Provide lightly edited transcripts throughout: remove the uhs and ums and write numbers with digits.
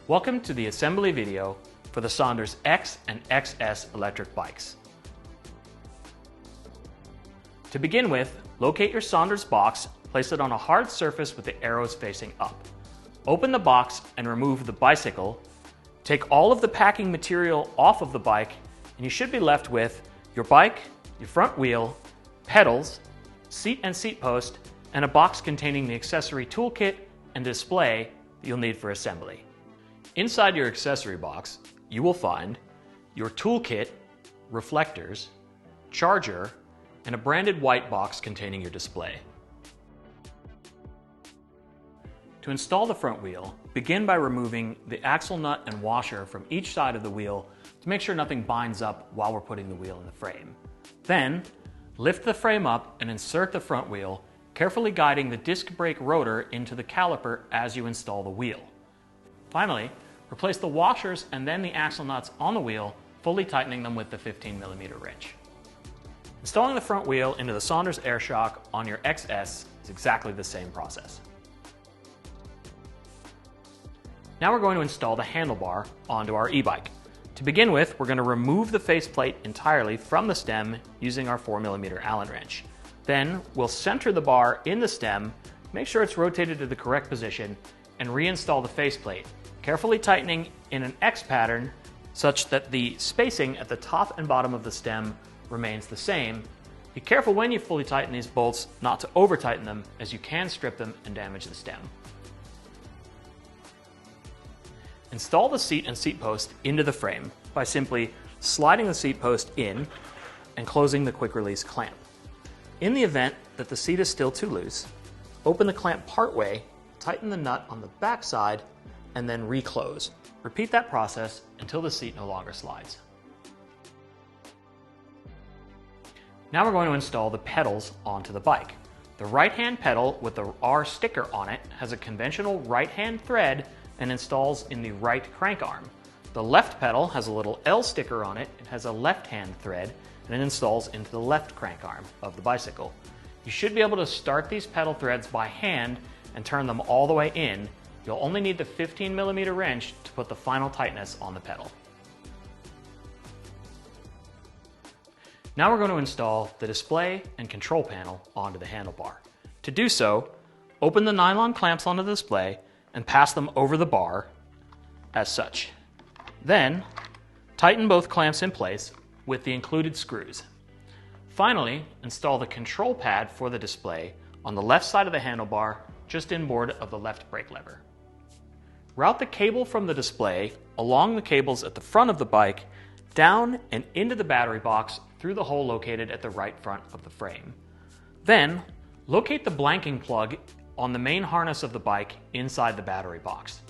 Welcome to the assembly video for the SONDORS X and XS electric bikes. To begin with, locate your SONDORS box, place it on a hard surface with the arrows facing up. Open the box and remove the bicycle. Take all of the packing material off of the bike and you should be left with your bike, your front wheel, pedals, seat and seat post, and a box containing the accessory toolkit and display that you'll need for assembly. Inside your accessory box, you will find your toolkit, reflectors, charger, and a branded white box containing your display. To install the front wheel, begin by removing the axle nut and washer from each side of the wheel to make sure nothing binds up while we're putting the wheel in the frame. Then, lift the frame up and insert the front wheel, carefully guiding the disc brake rotor into the caliper as you install the wheel. Finally, replace the washers and then the axle nuts on the wheel, fully tightening them with the 15mm wrench. Installing the front wheel into the SONDORS AirShock on your XS is exactly the same process. Now we're going to install the handlebar onto our e-bike. To begin with, we're going to remove the faceplate entirely from the stem using our 4mm Allen wrench. Then we'll center the bar in the stem, make sure it's rotated to the correct position, and reinstall the faceplate, carefully tightening in an X pattern such that the spacing at the top and bottom of the stem remains the same. Be careful when you fully tighten these bolts not to over tighten them, as you can strip them and damage the stem. Install the seat and seat post into the frame by simply sliding the seat post in and closing the quick release clamp. In the event that the seat is still too loose, open the clamp partway, tighten the nut on the back side, and then reclose. Repeat that process until the seat no longer slides. Now we're going to install the pedals onto the bike. The right-hand pedal with the R sticker on it has a conventional right-hand thread and installs in the right crank arm. The left pedal has a little L sticker on it. It has a left-hand thread and it installs into the left crank arm of the bicycle. You should be able to start these pedal threads by hand and turn them all the way in. You'll only need the 15mm wrench to put the final tightness on the pedal. Now we're going to install the display and control panel onto the handlebar. To do so, open the nylon clamps on the display and pass them over the bar as such. Then, tighten both clamps in place with the included screws. Finally, install the control pad for the display on the left side of the handlebar, just inboard of the left brake lever. Route the cable from the display along the cables at the front of the bike, down and into the battery box through the hole located at the right front of the frame. Then, locate the blanking plug on the main harness of the bike inside the battery box.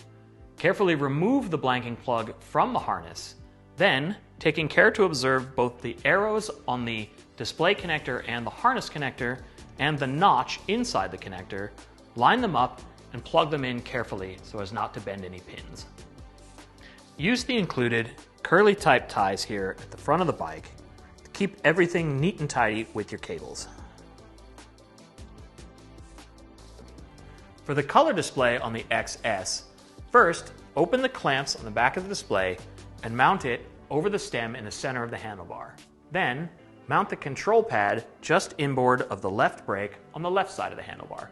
Carefully remove the blanking plug from the harness. Then, taking care to observe both the arrows on the display connector and the harness connector and the notch inside the connector, line them up and plug them in carefully so as not to bend any pins. Use the included curly type ties here at the front of the bike to keep everything neat and tidy with your cables. For the color display on the XS, first open the clamps on the back of the display and mount it over the stem in the center of the handlebar. Then mount the control pad just inboard of the left brake on the left side of the handlebar.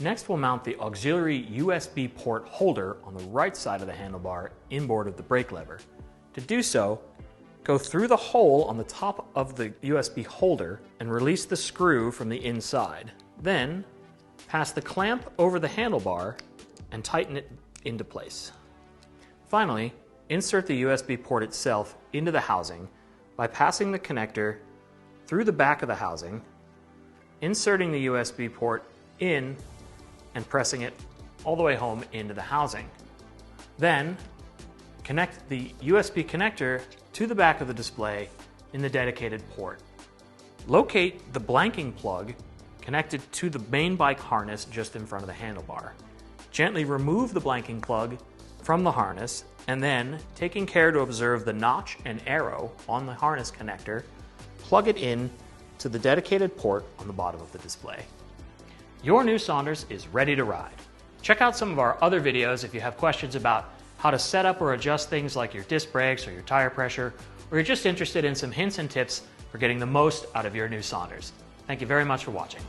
Next, we'll mount the auxiliary USB port holder on the right side of the handlebar inboard of the brake lever. To do so, go through the hole on the top of the USB holder and release the screw from the inside. Then, pass the clamp over the handlebar and tighten it into place. Finally, insert the USB port itself into the housing by passing the connector through the back of the housing, inserting the USB port in and pressing it all the way home into the housing. Then, connect the USB connector to the back of the display in the dedicated port. Locate the blanking plug connected to the main bike harness just in front of the handlebar. Gently remove the blanking plug from the harness and then, taking care to observe the notch and arrow on the harness connector, plug it in to the dedicated port on the bottom of the display. Your new SONDORS is ready to ride. Check out some of our other videos if you have questions about how to set up or adjust things like your disc brakes or your tire pressure, or you're just interested in some hints and tips for getting the most out of your new Sondors. Thank you very much for watching.